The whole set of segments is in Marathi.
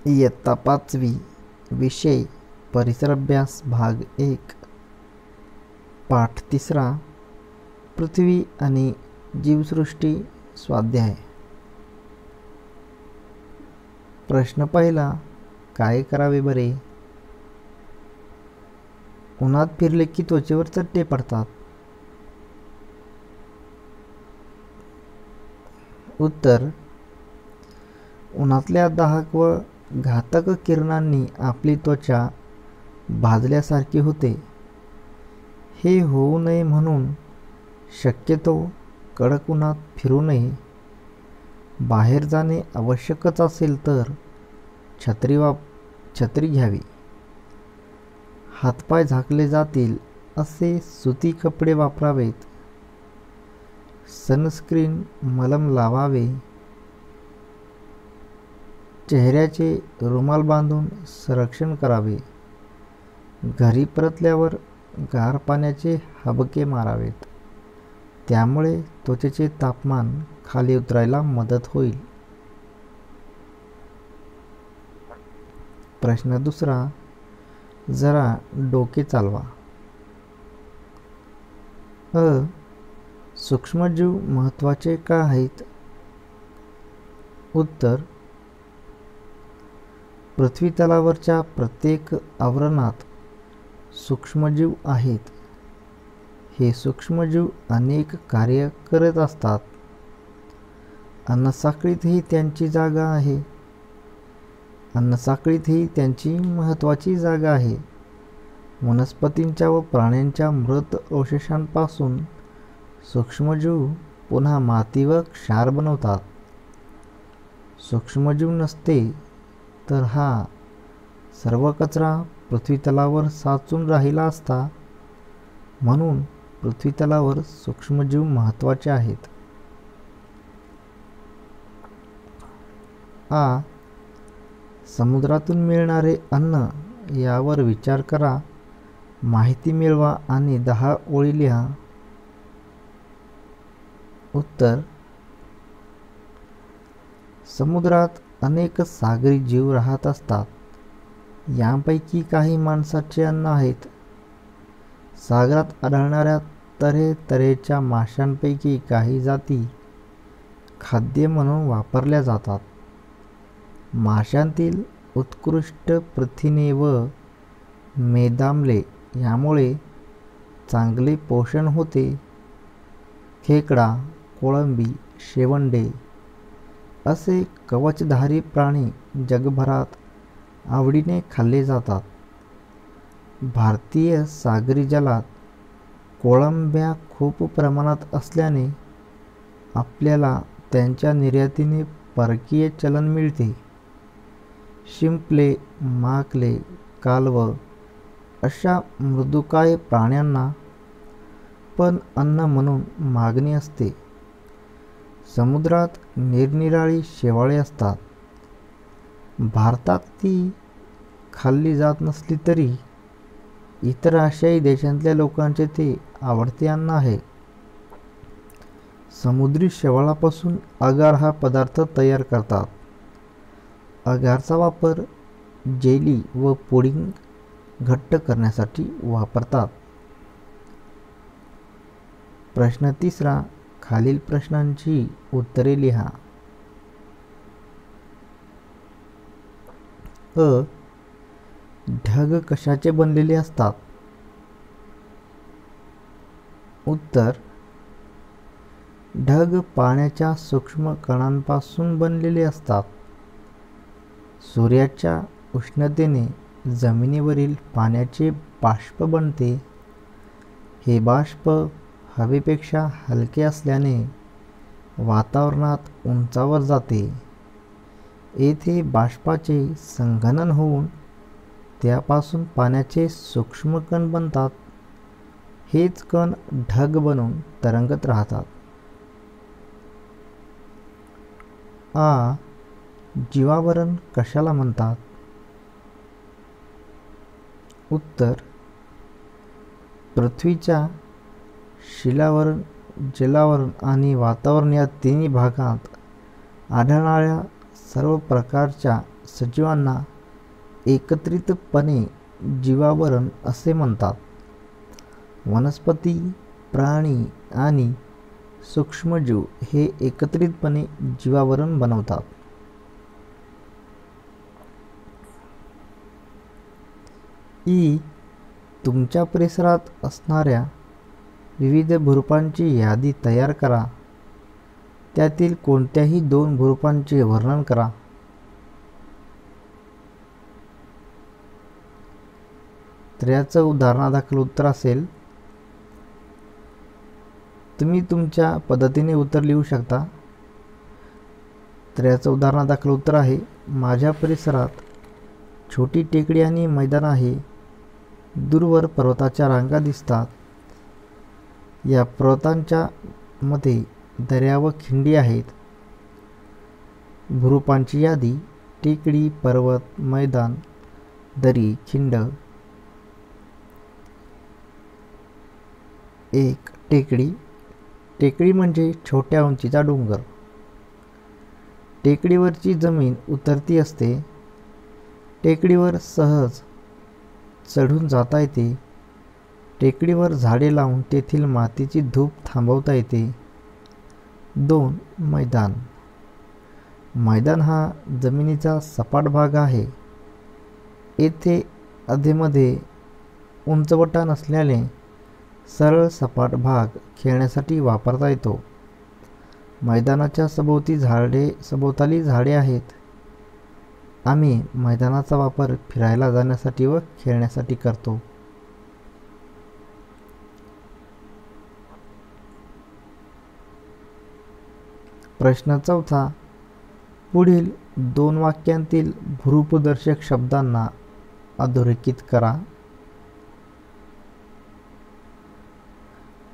इयत्ता 5वी विषय परिसर अभ्यास भाग 1 पाठ 3 पृथ्वी आणि जीवसृष्टी स्वाध्याय. प्रश्न पहिला, काय करावे बरे? उन्हात फिरले की त्वचेवर चट्टे पडतात. उत्तर, उन्हातल्या दाहक व घातक किरणांनी आपली त्वचा भाजल्यासारखी होते. हे होऊ नये म्हणून शक्यतो कडक उन्हात फिरू नये. बाहेर जाणे आवश्यकच असेल तर छत्री घ्यावी. हातपाय झाकले जातील असे सुती कपडे वापरावेत. सनस्क्रीन मलम लावावे. चेहऱ्याचे रुमाल बांधून संरक्षण करावे. घरी परतल्यावर गार पाण्याचे हबके मारावेत. त्यामुळे त्वचेचे तापमान खाली उतरायला मदत होईल. प्रश्न दुसरा, जरा डोके चालवा. सूक्ष्मजीव महत्त्वाचे का आहेत? उत्तर, पृथ्वीतलावरच्या प्रत्येक आवरणात सूक्ष्मजीव आहेत. हे सूक्ष्मजीव अनेक कार्य करत असतात. अन्नसाखळीतही त्यांची जागा आहे. अन्नसाखळीतही त्यांची महत्त्वाची जागा आहे. वनस्पतींच्या व प्राण्यांच्या मृत अवशेषांपासून सूक्ष्मजीव पुन्हा माती व क्षार बनवतात. सूक्ष्मजीव नसते तर हा सर्व कचरा पृथ्वीतलावर साचून राहिला असता. म्हणून पृथ्वीतलावर सूक्ष्मजीव महत्त्वाचे आहेत. समुद्रातून मिळणारे अन्न यावर विचार करा. माहिती मिळवा आणि 10 ओळी लिहा. उत्तर, समुद्रात अनेक सागरी जीव राहत असतात. यांपैकी काही माणसाचे अन्न आहेत. सागरात आढळणाऱ्या तऱ्हेतऱ्हेच्या माशांपैकी काही जाती खाद्य म्हणून वापरल्या जातात. माशांतील उत्कृष्ट प्रथिने व मेदाम्ले यामुळे चांगले पोषण होते. खेकडा, कोळंबी, शेवंडे असे कवचधारी प्राणी जगभरात आवडीने खाल्ले जातात. भारतीय सागरी जलात कोळंब्या खूप प्रमाणात असल्याने आपल्याला त्यांच्या निर्यातीने परकीय चलन मिळते. शिंपले, माकले, कालव अशा मृदुकाय प्राण्यांना पण अन्न म्हणून मागणी असते. समुद्रात निरनिराळी शेवाळे असतात. भारतात ती खाल्ली जात नसली तरी इतर आशियाई देशांतल्या लोकांचे ते आवडते अन्न आहे. समुद्री शेवाळापासून अगार हा पदार्थ तयार करतात. अगारचा वापर जेली व पुडिंग घट्ट करण्यासाठी वापरतात. प्रश्न तिसरा, खालील प्रश्नांची उत्तरे लिहा. ढग कशाचे बनलेले असतात? उत्तर, ढग पाण्याच्या सूक्ष्म कणांपासून बनलेले असतात. सूर्याच्या उष्णतेने जमिनीवरील पाण्याचे बाष्प बनते. हे बाष्प हवेपेक्षा हलके असल्याने वातावरणात उंचावर जाते. येथे बाष्पाचे संघनन होऊन त्यापासून पाण्याचे सूक्ष्म कण बनतात. हेच कण ढग बनून तरंगत राहतात. जीवावरण कशाला म्हणतात? उत्तर, पृथ्वीच्या शिलावरण, जलावरण आणि वातावरण या तिन्ही भागात आढळणाऱ्या सर्व प्रकारच्या सजीवांना एकत्रितपणे जीवावरण असे म्हणतात. वनस्पती, प्राणी आणि सूक्ष्मजीव हे एकत्रितपणे जीवावरण बनवतात. तुमच्या परिसरात असणाऱ्या विविध भूरूपांची यादी तयार करा. त्यातील कोणत्याही 2 भूरूपांचे वर्णन करा. तर याचं उदाहरणादाखल उत्तर असेल. तुम्ही तुमच्या पद्धतीने उत्तर लिहू शकता. तर याचं उदाहरणादाखल उत्तर आहे, माझ्या परिसरात छोटी टेकडी आणि मैदान आहे. दूरवर पर्वताच्या रांगा दिसतात. या पर्वतांच्या मध्ये दऱ्या व खिंडी आहेत. भूरूपांची यादी: टेकडी, पर्वत, मैदान, दरी, खिंड. 1. टेकडी. टेकडी म्हणजे छोट्या उंचीचा डोंगर. टेकडीवरची जमीन उतरती असते. टेकडीवर सहज चढून जाता येते. टेकडीवर झाडे लावून तेथील मातीची धूप थांबवता येते. 2. मैदान. मैदान हा जमिनीचा सपाट भाग आहे. येथे अधेमध्ये उंचवटा नसल्याने सरळ सपाट भाग खेळण्यासाठी वापरता येतो. मैदानाच्या सभोवताली झाडे आहेत. आम्ही मैदानाचा वापर फिरायला जाण्यासाठी व खेळण्यासाठी करतो. प्रश्न 4. पुढील 2 वाक्यांतील भूरूपदर्शक शब्दांना अधोरेखित करा.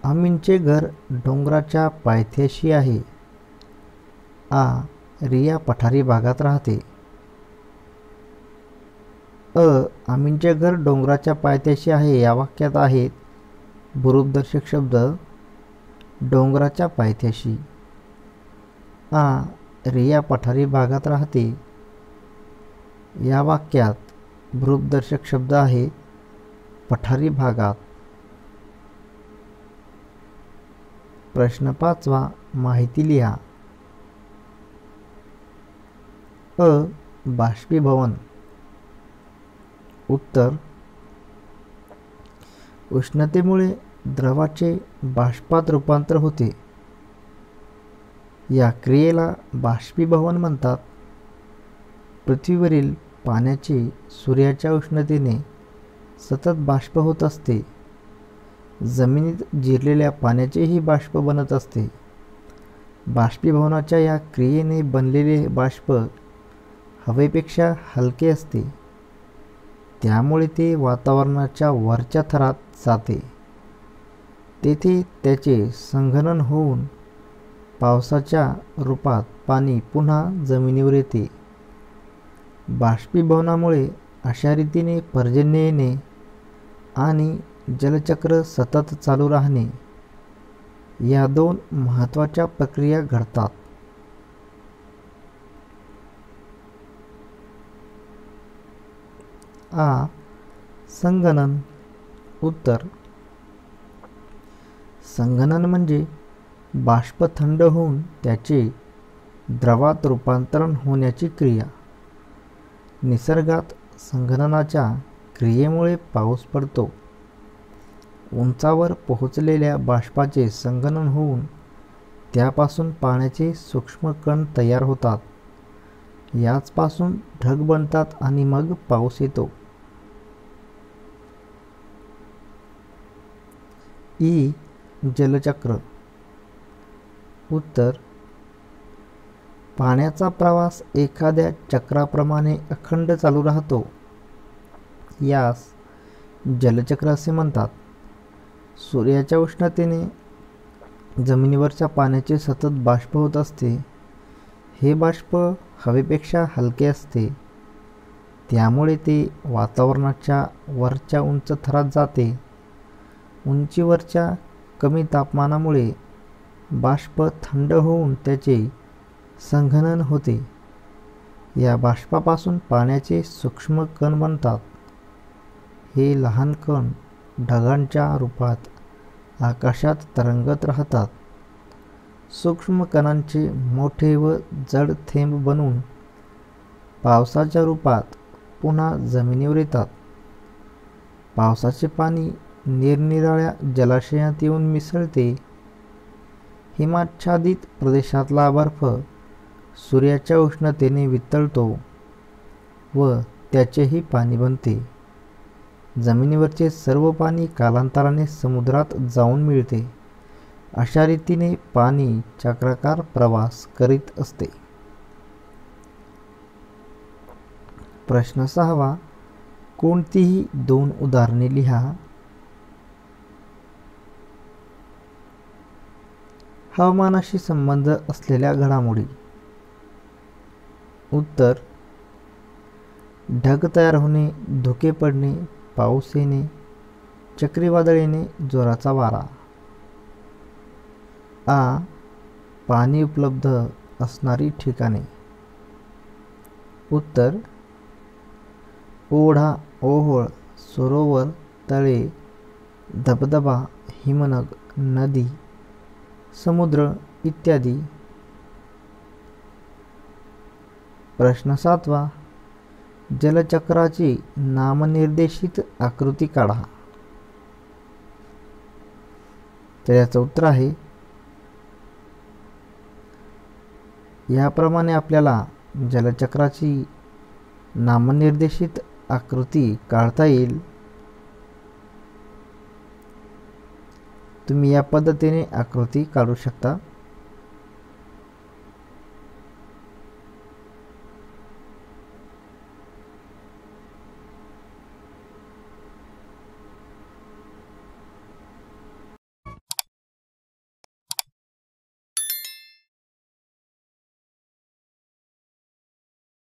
आमींचे घर डोंगराच्या पायथ्याशी आहे. रिया पठारी भागात राहते. आमींचे घर डोंगराच्या पायथ्याशी आहे या वाक्यात आहेत भूरूपदर्शक शब्द डोंगराच्या पायथ्याशी. रिया पठारी भागात राहते या वाक्यात भूरूपदर्शक शब्द आहे पठारी भागात. प्रश्न 5. माहिती लिहा. बाष्पीभवन. उत्तर: उष्णतेमुळे द्रवाचे बाष्पात रूपांतर होते. या क्रियेला बाष्पीभवन म्हणतात. पृथ्वीवरील पाण्याचे सूर्याच्या उष्णतेने सतत बाष्प होत असते. जमिनीत जिरलेल्या पाण्याचेही बाष्प बनत असते. बाष्पीभवनाच्या या क्रियेने बनलेले बाष्प हवेपेक्षा हलके असते. त्यामुळे ते वातावरणाच्या वरच्या थरात जाते. तेथे त्याचे संघनन होऊन पावसाच्या रूपात पाणी पुन्हा जमिनीवर येते. बाष्पीभवनामुळे अशा रीतीने पर्जन्य येणे आणि जलचक्र सतत चालू राहणे या 2 महत्त्वाच्या प्रक्रिया घडतात. संगणन. उत्तर: संगणन म्हणजे बाष्प थंड होऊन त्याचे द्रवात रूपांतरण होण्याची क्रिया. निसर्गात संगणनाच्या क्रियेमुळे पाऊस पडतो. उंचावर पोहोचलेल्या बाष्पाचे संगणन होऊन त्यापासून पाण्याचे सूक्ष्म कण तयार होतात. याचपासून ढग बनतात आणि मग पाऊस येतो. जलचक्र. उत्तर: पाण्याचा प्रवास एखाद्या चक्राप्रमाणे अखंड चालू राहतो. यास जलचक्र असे म्हणतात. सूर्याच्या उष्णतेने जमिनीवरच्या पाण्याचे सतत बाष्प होत असते. हे बाष्प हवेपेक्षा हलके असते. त्यामुळे ते वातावरणाच्या वरच्या उंच थरात जाते. उंचीवरच्या कमी तापमानामुळे बाष्प थंड होऊन त्याचे संघनन होते. या बाष्पापासून पाण्याचे सूक्ष्म कण बनतात. हे लहान कण ढगांच्या रूपात आकाशात तरंगत राहतात. सूक्ष्म कणांचे मोठे व जड थेंब बनून पावसाच्या रूपात पुन्हा जमिनीवर येतात. पावसाचे पाणी निरनिराळ्या जलाशयात येऊन मिसळते. हिमाच्छादित प्रदेशातला बर्फ सूर्याच्या उष्णतेने वितळतो व त्याचेही पाणी बनते. जमिनीवरचे सर्व पाणी कालांतराने समुद्रात जाऊन मिळते. अशा रीतीने पाणी चक्राकार प्रवास करीत असते. प्रश्न 6. कोणतीही 2 उदाहरणे लिहा. हवामानाशी संबंध असलेल्या घडामोडी. उत्तर: ढग तयार होणे, धुके पडणे, पाऊस येणे, चक्रीवादळ येणे, जोराचा वारा. आ. पाणी उपलब्ध असणारी ठिकाणे. उत्तर: ओढा, ओहोळ, सरोवर, तळे, धबधबा, हिमनग, नदी, समुद्र इत्यादी. प्रश्न 7. जलचक्राची नामनिर्देशित आकृती काढा. तर याचं उत्तर आहे, याप्रमाणे आपल्याला जलचक्राची नामनिर्देशित आकृती काढता येईल. तुम्ही या पद्धतीने आकृती काढू शकता.